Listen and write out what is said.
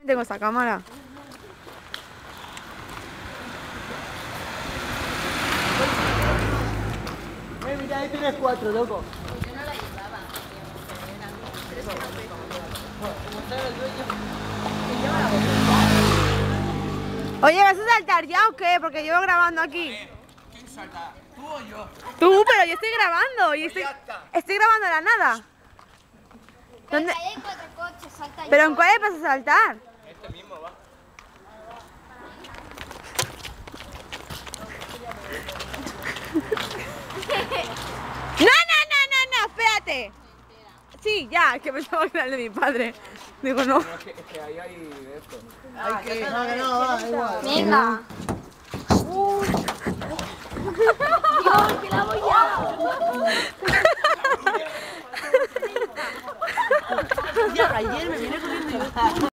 Tengo esta cámara. Mira, ahí tienes 4, loco. Yo no la llevaba. Oye, ¿vas a saltar ya o qué? Porque llevo grabando aquí. ¿Quién salta? ¿Tú o yo? Tú, pero yo estoy grabando. Y estoy grabando la nada. ¿Dónde? Ahí hay 4 coches, salta ¿Pero en cuál vas a saltar? Este mismo va. No, espérate. Sí, ya, que pensaba que era el de mi padre. Digo, no. Es que ahí hay esto. Hay que... No, que no, va, igual. Venga. Dios, que la voy ya. Ya, ayer me vine corriendo y...